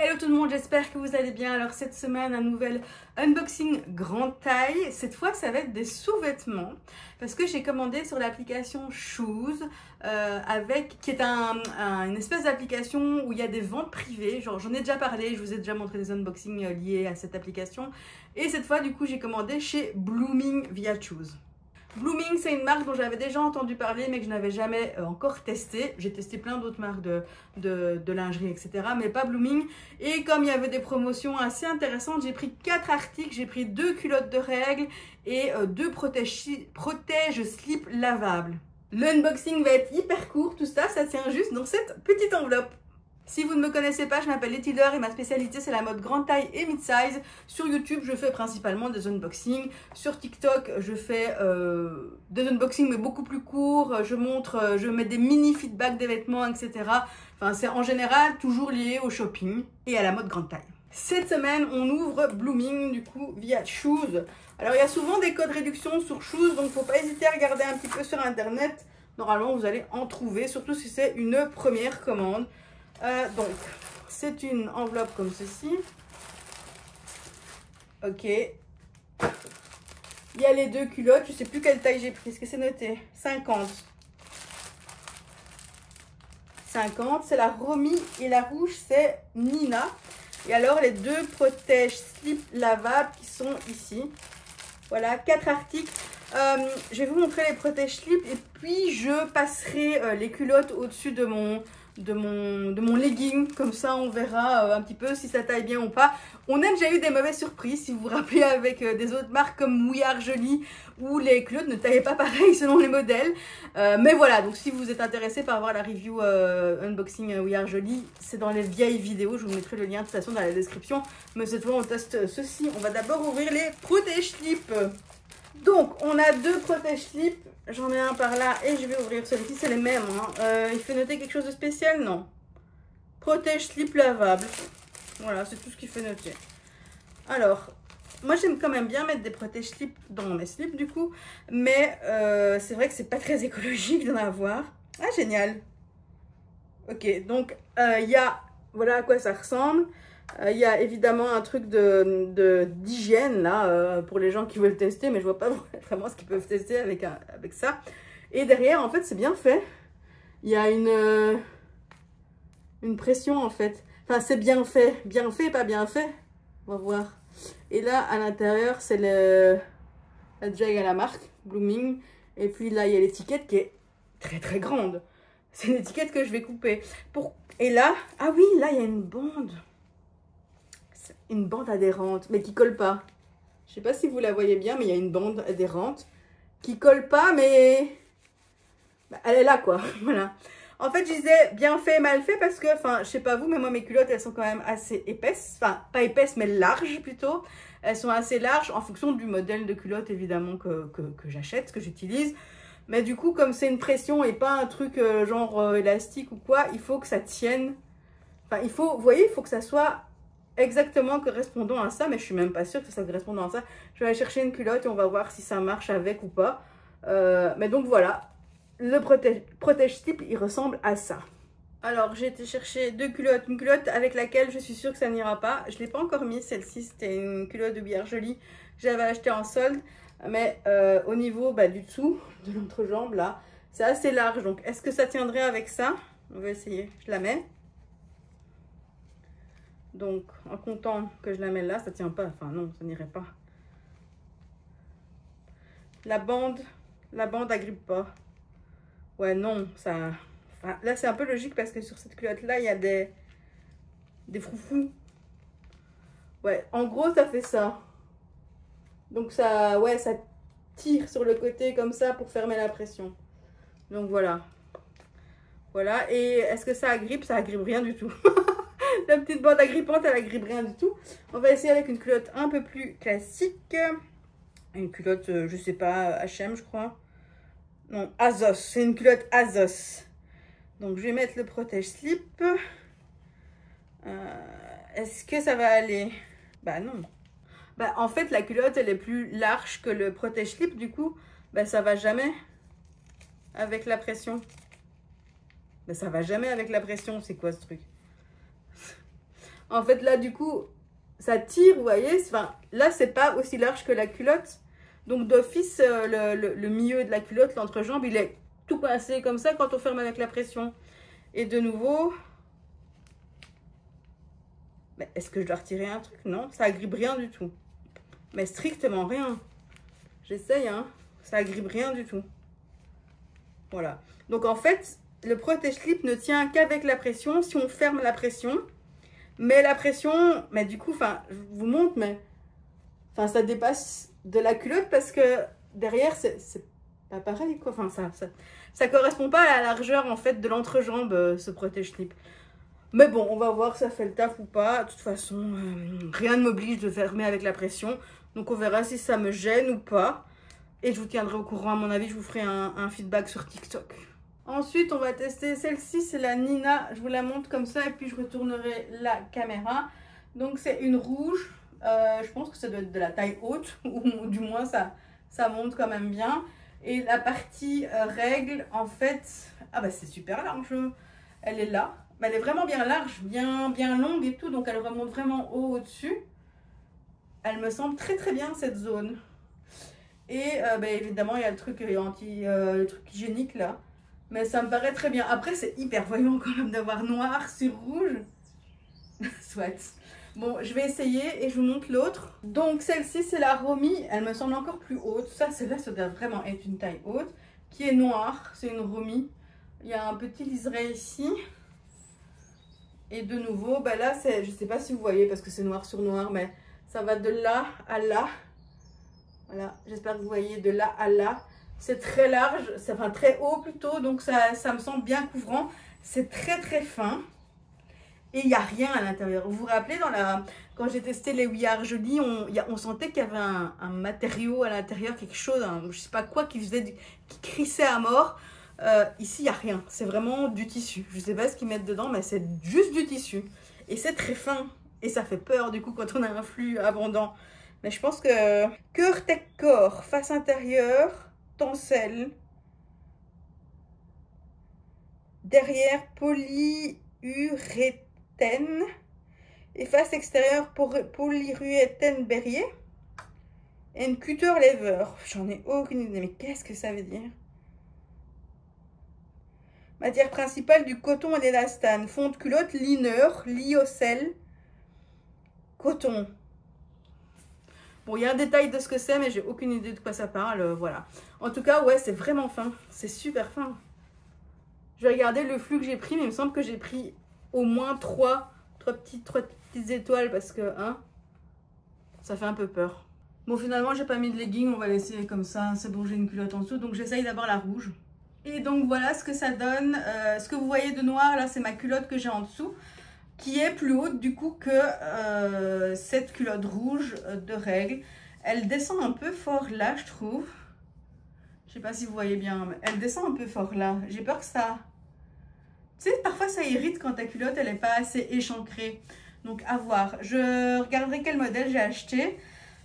Hello tout le monde, j'espère que vous allez bien. Alors cette semaine, un nouvel unboxing grande taille. Cette fois, ça va être des sous-vêtements parce que j'ai commandé sur l'application Shoes qui est une espèce d'application où il y a des ventes privées. Genre, j'en ai déjà parlé, je vous ai déjà montré des unboxings liés à cette application. Et cette fois, du coup, j'ai commandé chez Blooming via Shoes. Blooming, c'est une marque dont j'avais déjà entendu parler, mais que je n'avais jamais encore testé. J'ai testé plein d'autres marques de lingerie, etc., mais pas Blooming. Et comme il y avait des promotions assez intéressantes, j'ai pris 4 articles. J'ai pris 2 culottes de règles et 2 protège-slip lavables. L'unboxing va être hyper court, tout ça tient juste dans cette petite enveloppe. Si vous ne me connaissez pas, je m'appelle Letty Laure et ma spécialité c'est la mode grande taille et mid-size. Sur YouTube, je fais principalement des unboxings. Sur TikTok, je fais des unboxings mais beaucoup plus courts. Je mets des mini feedbacks des vêtements, etc. Enfin, c'est en général toujours lié au shopping et à la mode grande taille. Cette semaine, on ouvre Blooming du coup via Shoes. Alors, il y a souvent des codes réduction sur Shoes, donc faut pas hésiter à regarder un petit peu sur internet. Normalement, vous allez en trouver, surtout si c'est une première commande. Donc, c'est une enveloppe comme ceci. Ok. Il y a les 2 culottes. Je ne sais plus quelle taille j'ai pris. Est-ce que c'est noté? 50. 50. C'est la Romy et la rouge, c'est Nina. Et alors, les 2 protège-slip lavables qui sont ici. Voilà, 4 articles. Je vais vous montrer les protège-slip et puis je passerai les culottes au-dessus de mon legging, comme ça on verra un petit peu si ça taille bien ou pas. On a déjà eu des mauvaises surprises, si vous vous rappelez, avec des autres marques comme Mouillard Jolie, où les culottes ne taillaient pas pareil selon les modèles. Mais voilà, donc si vous êtes intéressé par voir la review unboxing Mouillard Jolie, c'est dans les vieilles vidéos, je vous mettrai le lien de toute façon dans la description. Mais cette fois on teste ceci. On va d'abord ouvrir les protège-slip. Donc on a 2 protège-slip. J'en ai un par là et je vais ouvrir celui-ci, c'est les mêmes. Hein. Il fait noter quelque chose de spécial? Non. Protège-slip lavable. Voilà, c'est tout ce qu'il fait noter. Alors, moi j'aime quand même bien mettre des protège-slip dans mes slips du coup. Mais c'est vrai que c'est pas très écologique d'en avoir. Ah, génial. Ok, donc il y a... Voilà à quoi ça ressemble. Il y a évidemment un truc d'hygiène là pour les gens qui veulent tester, mais je vois pas vraiment ce qu'ils peuvent tester avec ça. Et derrière, en fait, c'est bien fait. Il y a une pression en fait. Enfin, c'est bien fait et pas bien fait. On va voir. Et là, à l'intérieur, c'est la jag à la marque Blooming. Et puis là, il y a l'étiquette qui est très très grande. C'est une étiquette que je vais couper. Et là, ah oui, là, il y a une bande. Une bande adhérente, mais qui colle pas. Je sais pas si vous la voyez bien, mais il y a une bande adhérente qui colle pas, mais elle est là, quoi. Voilà. En fait, je disais bien fait, mal fait, parce que, enfin, je sais pas vous, mais moi, mes culottes, elles sont quand même assez épaisses. Enfin, pas épaisses, mais larges, plutôt. Elles sont assez larges, en fonction du modèle de culotte, évidemment, que j'achète, que j'utilise. Mais du coup, comme c'est une pression et pas un truc genre élastique ou quoi, il faut que ça tienne. Enfin, vous voyez, il faut que ça soit exactement correspondant à ça, mais je suis même pas sûre que ça corresponde à ça. Je vais aller chercher une culotte et on va voir si ça marche avec ou pas. Mais donc voilà, le protège-slip, il ressemble à ça. Alors, j'ai été chercher 2 culottes. Une culotte avec laquelle je suis sûre que ça n'ira pas. Je ne l'ai pas encore mise, celle-ci, c'était une culotte de Mouillard Jolie que j'avais achetée en solde. Mais au niveau du dessous, de l'entrejambe, là, c'est assez large. Donc, est-ce que ça tiendrait avec ça? On va essayer. Je la mets. Donc, en comptant que je la mets là, ça tient pas. Enfin, non, ça n'irait pas. La bande agrippe pas. Ouais, non, ça... Enfin, là, c'est un peu logique parce que sur cette culotte-là, il y a des froufrous. Ouais, en gros, ça fait ça. Donc, ça, ouais, ça tire sur le côté comme ça pour fermer la pression. Donc, voilà. Voilà. Et est-ce que ça agrippe? Ça agrippe rien du tout. La petite bande agrippante, elle agrippe rien du tout. On va essayer avec une culotte un peu plus classique. Une culotte, je sais pas, H&M, je crois. Non, Azos. C'est une culotte Azos. Donc, je vais mettre le protège-slip. Est-ce que ça va aller? Bah non. Bah, en fait, la culotte, elle est plus large que le protège-slip. Du coup, bah, ça va jamais avec la pression. Bah, ça va jamais avec la pression. C'est quoi ce truc? En fait, là, du coup, ça tire, vous voyez. Enfin, là, c'est pas aussi large que la culotte. Donc, d'office, le milieu de la culotte, l'entrejambe, il est tout coincé comme ça quand on ferme avec la pression. Et de nouveau... Mais est-ce que je dois retirer un truc? Non, ça agrippe rien du tout. Mais strictement rien. J'essaye, hein. Ça agrippe rien du tout. Voilà. Donc, en fait, le protège-slip ne tient qu'avec la pression. Si on ferme la pression... Mais la pression, mais du coup, enfin, je vous montre, mais enfin, ça dépasse de la culotte parce que derrière, c'est pas pareil, quoi. Enfin, ça correspond pas à la largeur, en fait, de l'entrejambe, ce protège-slip. Mais bon, on va voir si ça fait le taf ou pas. De toute façon, rien ne m'oblige de fermer avec la pression. Donc, on verra si ça me gêne ou pas. Et je vous tiendrai au courant, à mon avis, je vous ferai un feedback sur TikTok. Ensuite, on va tester celle-ci, c'est la Nina. Je vous la montre comme ça et puis je retournerai la caméra. Donc, c'est une rouge. Je pense que ça doit être de la taille haute, ou du moins, ça monte quand même bien. Et la partie règle, en fait, ah bah c'est super large. Elle est là. Mais elle est vraiment bien large, bien longue et tout. Donc, elle remonte vraiment haut au-dessus. Elle me semble très très bien, cette zone. Et bah, évidemment, il y a le truc le truc hygiénique là. Mais ça me paraît très bien. Après, c'est hyper voyant quand même d'avoir noir sur rouge. Soit. Bon, je vais essayer et je vous montre l'autre. Donc, celle-ci, c'est la Romy. Elle me semble encore plus haute. Ça, celle-là, ça doit vraiment être une taille haute. Qui est noire. C'est une Romy. Il y a un petit liseré ici. Et de nouveau, bah là, je ne sais pas si vous voyez parce que c'est noir sur noir, mais ça va de là à là. Voilà, j'espère que vous voyez de là à là. C'est très large, c'est enfin très haut plutôt, donc ça me semble bien couvrant. C'est très très fin. Et il n'y a rien à l'intérieur. Vous vous rappelez, quand j'ai testé les We Are Jolie, on sentait qu'il y avait un matériau à l'intérieur, quelque chose, je ne sais pas quoi, qui crissait à mort. Ici, il n'y a rien. C'est vraiment du tissu. Je ne sais pas ce qu'ils mettent dedans, mais c'est juste du tissu. Et c'est très fin. Et ça fait peur, du coup, quand on a un flux abondant. Mais je pense que Cœur Tech Core, face intérieure, tencel. Derrière, polyuréthène. Et face extérieure, polyuréthène Berrier. Et une cutter lever. J'en ai aucune idée, mais qu'est-ce que ça veut dire? Matière principale du coton et l'élastane. Fond de culotte, liner, lyocell, coton. Bon, il y a un détail de ce que c'est, mais j'ai aucune idée de quoi ça parle. Voilà. En tout cas, ouais, c'est vraiment fin. C'est super fin. Je vais regarder le flux que j'ai pris, mais il me semble que j'ai pris au moins 3 petites étoiles parce que, hein, ça fait un peu peur. Bon, finalement, j'ai pas mis de legging. On va laisser comme ça. C'est bon, j'ai une culotte en dessous. Donc, j'essaye d'abord la rouge. Et donc, voilà ce que ça donne. Ce que vous voyez de noir, là, c'est ma culotte que j'ai en dessous, qui est plus haute du coup que cette culotte rouge de règle. Elle descend un peu fort là, je trouve. Je sais pas si vous voyez bien, mais elle descend un peu fort là. J'ai peur que ça... Tu sais, parfois ça irrite quand ta culotte, elle n'est pas assez échancrée. Donc, à voir. Je regarderai quel modèle j'ai acheté.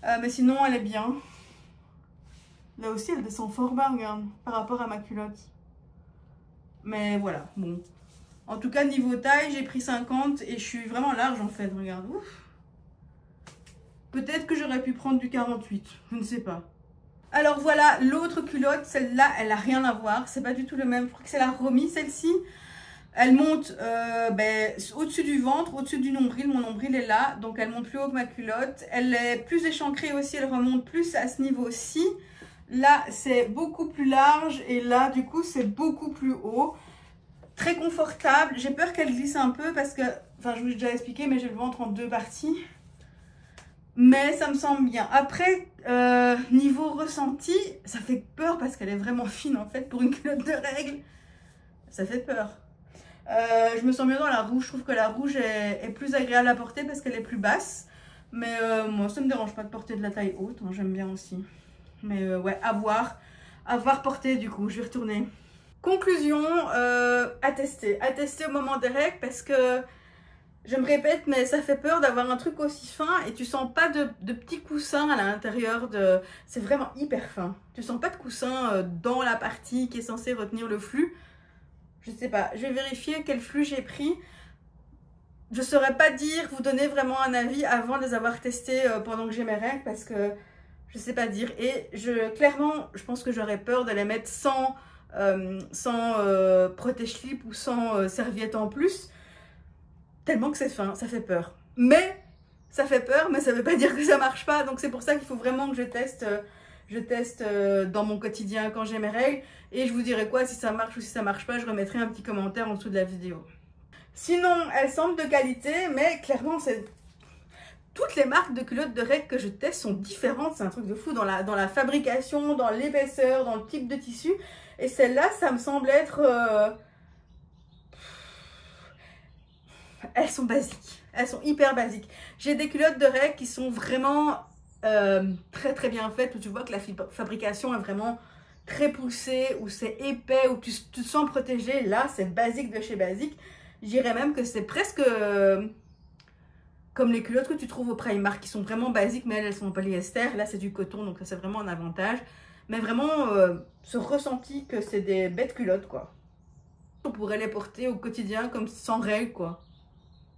Mais sinon, elle est bien. Là aussi, elle descend fort bas, regarde, par rapport à ma culotte. Mais voilà, bon. En tout cas, niveau taille, j'ai pris 50 et je suis vraiment large en fait, regarde. Peut-être que j'aurais pu prendre du 48, je ne sais pas. Alors voilà, l'autre culotte, celle-là, elle n'a rien à voir. C'est pas du tout le même, je crois que c'est la Romy, celle-ci. Elle monte au-dessus du ventre, au-dessus du nombril. Mon nombril est là, donc elle monte plus haut que ma culotte. Elle est plus échancrée aussi, elle remonte plus à ce niveau-ci. Là, c'est beaucoup plus large et là, du coup, c'est beaucoup plus haut. Très confortable. J'ai peur qu'elle glisse un peu parce que, enfin, je vous ai déjà expliqué, mais j'ai le ventre en 2 parties. Mais ça me semble bien. Après, niveau ressenti, ça fait peur parce qu'elle est vraiment fine en fait pour une culotte de règle. Ça fait peur. Je me sens mieux dans la rouge. Je trouve que la rouge est plus agréable à porter parce qu'elle est plus basse. Mais moi, ça ne me dérange pas de porter de la taille haute. Hein, j'aime bien aussi. Mais ouais, à voir porter du coup. Je vais retourner. Conclusion, à tester au moment des règles parce que je me répète, mais ça fait peur d'avoir un truc aussi fin et tu sens pas de petits coussins à l'intérieur de... C'est vraiment hyper fin. Tu sens pas de coussins dans la partie qui est censée retenir le flux. Je sais pas, je vais vérifier quel flux j'ai pris. je ne saurais pas dire, vous donner vraiment un avis avant de les avoir testés pendant que j'ai mes règles parce que je ne sais pas dire. Et clairement, je pense que j'aurais peur de les mettre sans protège-slip ou sans serviette en plus. Tellement que c'est fin, ça fait peur. Mais ça fait peur, mais ça ne veut pas dire que ça marche pas. Donc c'est pour ça qu'il faut vraiment que je teste dans mon quotidien quand j'ai mes règles. Et je vous dirai quoi, si ça marche ou si ça marche pas, je remettrai un petit commentaire en dessous de la vidéo. Sinon, elles semblent de qualité, mais clairement, toutes les marques de culottes de règles que je teste sont différentes. C'est un truc de fou dans la fabrication, dans l'épaisseur, dans le type de tissu. Et celle-là, ça me semble être... Elles sont basiques. Elles sont hyper basiques. J'ai des culottes de règles qui sont vraiment très très bien faites, où tu vois que la fabrication est vraiment très poussée, où c'est épais, où tu te sens protégé. Là, c'est basique de chez basique. Je dirais même que c'est presque comme les culottes que tu trouves au Primark, qui sont vraiment basiques, mais elles sont en polyester. Là, c'est du coton, donc c'est vraiment un avantage. Mais vraiment, ce ressenti que c'est des bêtes culottes, quoi. On pourrait les porter au quotidien comme sans règles, quoi.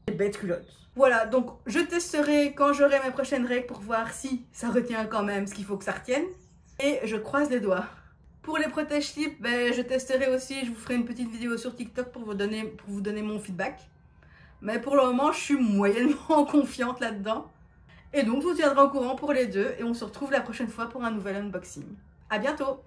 Des bêtes culottes. Voilà, donc je testerai quand j'aurai mes prochaines règles pour voir si ça retient quand même ce qu'il faut que ça retienne. Et je croise les doigts. Pour les protège-slip, ben, je testerai aussi, je vous ferai une petite vidéo sur TikTok pour vous donner mon feedback. Mais pour le moment, je suis moyennement confiante là-dedans. Et donc, je vous tiendrai au courant pour les deux et on se retrouve la prochaine fois pour un nouvel unboxing. À bientôt!